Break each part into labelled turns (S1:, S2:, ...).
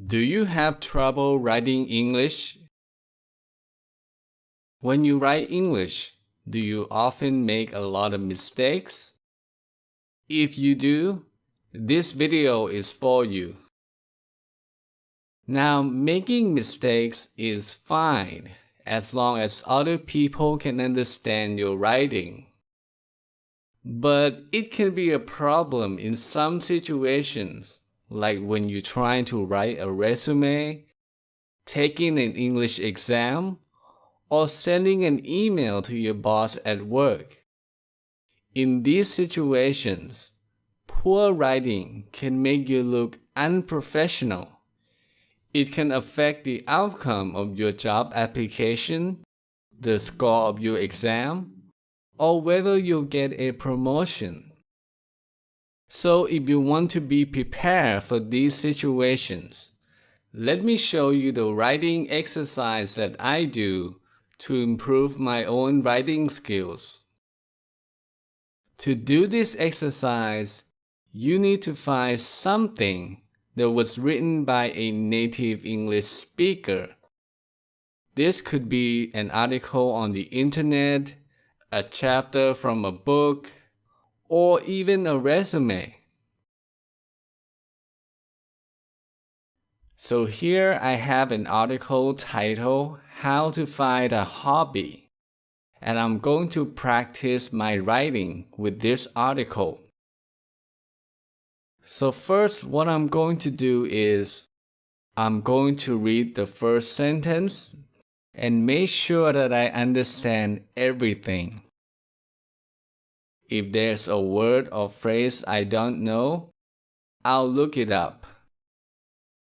S1: Do you have trouble writing English? When you write English, do you often make a lot of mistakes? If you do, this video is for you. Now, making mistakes is fine as long as other people can understand your writing. But it can be a problem in some situations, like when you're trying to write a resume, taking an English exam, or sending an email to your boss at work. In these situations, poor writing can make you look unprofessional. It can affect the outcome of your job application, the score of your exam, or whether you'll get a promotion. So if you want to be prepared for these situations, let me show you the writing exercise that I do to improve my own writing skills. To do this exercise, you need to find something that was written by a native English speaker. This could be an article on the internet, a chapter from a book, or even a resume. So here I have an article titled How to Find a Hobby, and I'm going to practice my writing with this article. So first, what I'm going to do is I'm going to read the first sentence and make sure that I understand everything. If there's a word or phrase I don't know, I'll look it up.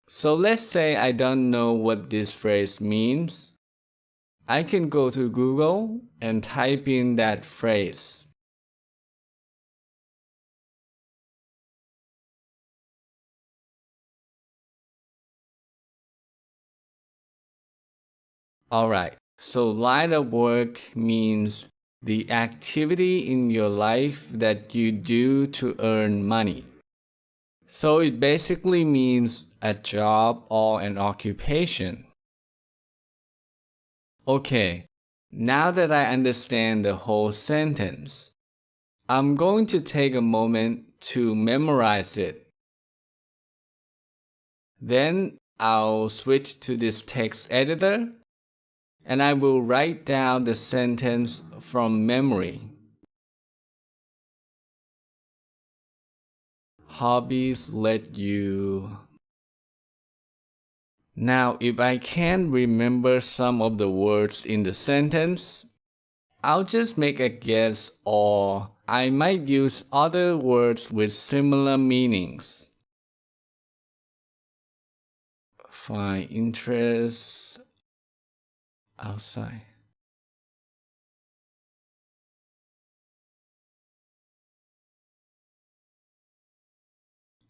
S1: So let's say I don't know what this phrase means. I can go to Google and type in that phrase. Alright, so line of work means the activity in your life that you do to earn money. So it basically means a job or an occupation. Okay, now that I understand the whole sentence, I'm going to take a moment to memorize it. Then I'll switch to this text editor and I will write down the sentence from memory. Hobbies let you... Now, if I can't remember some of the words in the sentence, I'll just make a guess, or I might use other words with similar meanings. Find interest outside.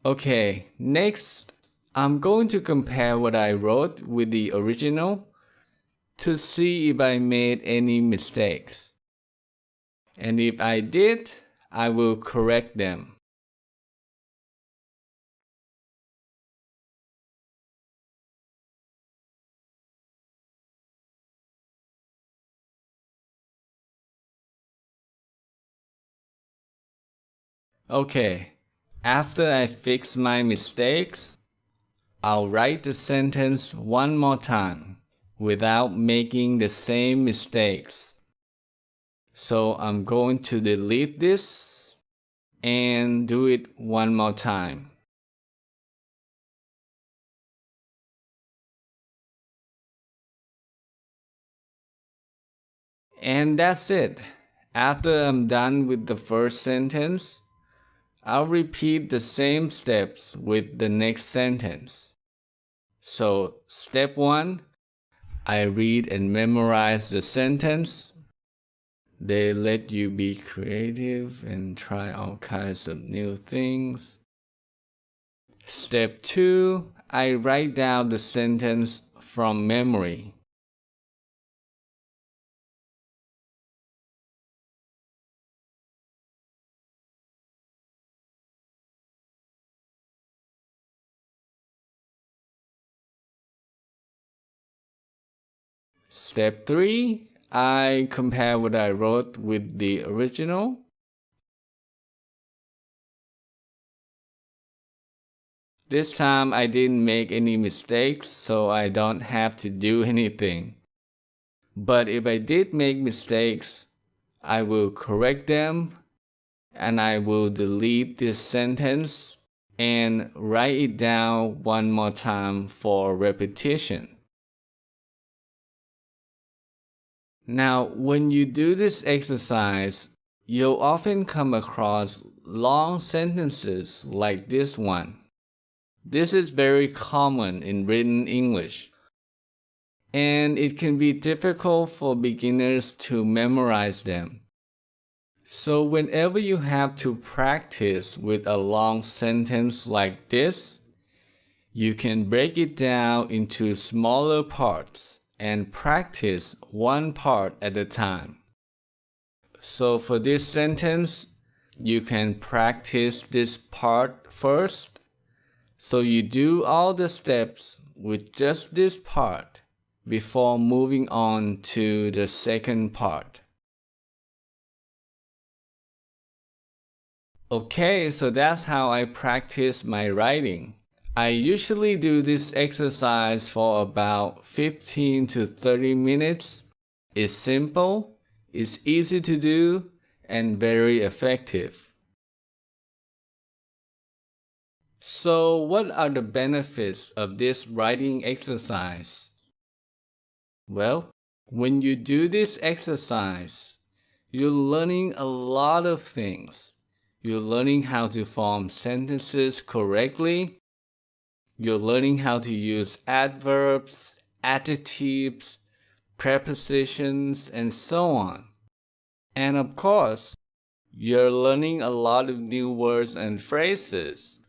S1: Okay, next, I'm going to compare what I wrote with the original to see if I made any mistakes. And if I did, I will correct them. Okay, after I fix my mistakes, I'll write the sentence one more time without making the same mistakes. So I'm going to delete this and do it one more time. And that's it. After I'm done with the first sentence, I'll repeat the same steps with the next sentence. So, step 1, I read and memorize the sentence. They let you be creative and try all kinds of new things. Step 2, I write down the sentence from memory. Step 3, I compare what I wrote with the original. This time I didn't make any mistakes, so I don't have to do anything. But if I did make mistakes, I will correct them and I will delete this sentence and write it down one more time for repetition. Now, when you do this exercise, you'll often come across long sentences like this one. This is very common in written English, and it can be difficult for beginners to memorize them. So whenever you have to practice with a long sentence like this, you can break it down into smaller parts and practice one part at a time. So for this sentence, you can practice this part first. So you do all the steps with just this part before moving on to the second part. Okay, so that's how I practice my writing. I usually do this exercise for about 15 to 30 minutes. It's simple, it's easy to do, and very effective. So what are the benefits of this writing exercise? Well, when you do this exercise, you're learning a lot of things. You're learning how to form sentences correctly. You're learning how to use adverbs, adjectives, prepositions, and so on. And of course, you're learning a lot of new words and phrases.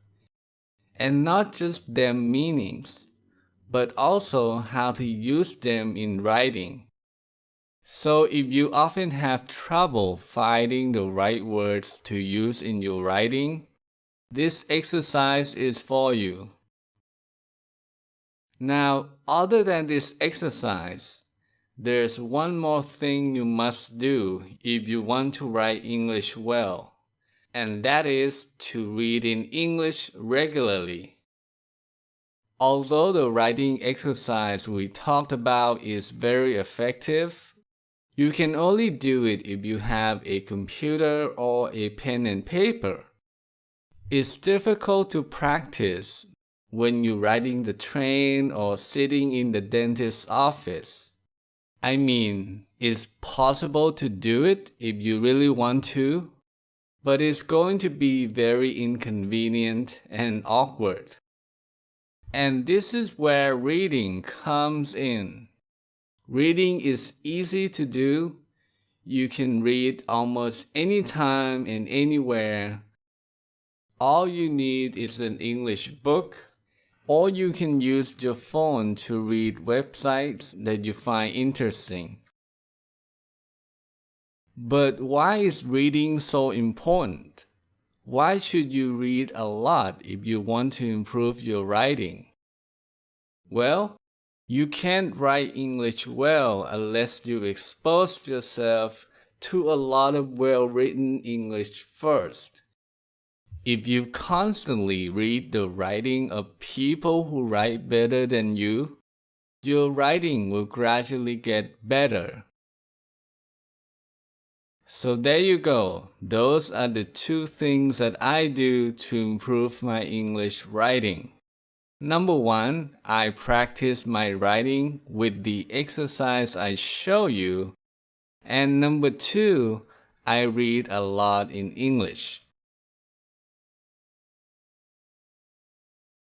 S1: And not just their meanings, but also how to use them in writing. So if you often have trouble finding the right words to use in your writing, this exercise is for you. Now, other than this exercise, there's one more thing you must do if you want to write English well, and that is to read in English regularly. Although the writing exercise we talked about is very effective, you can only do it if you have a computer or a pen and paper. It's difficult to practice when you're riding the train or sitting in the dentist's office. I mean, it's possible to do it if you really want to, but it's going to be very inconvenient and awkward. And this is where reading comes in. Reading is easy to do. You can read almost anytime and anywhere. All you need is an English book, or you can use your phone to read websites that you find interesting. But why is reading so important? Why should you read a lot if you want to improve your writing? Well, you can't write English well unless you expose yourself to a lot of well-written English first. If you constantly read the writing of people who write better than you, your writing will gradually get better. So there you go. Those are the two things that I do to improve my English writing. Number 1, I practice my writing with the exercise I show you. And number 2, I read a lot in English.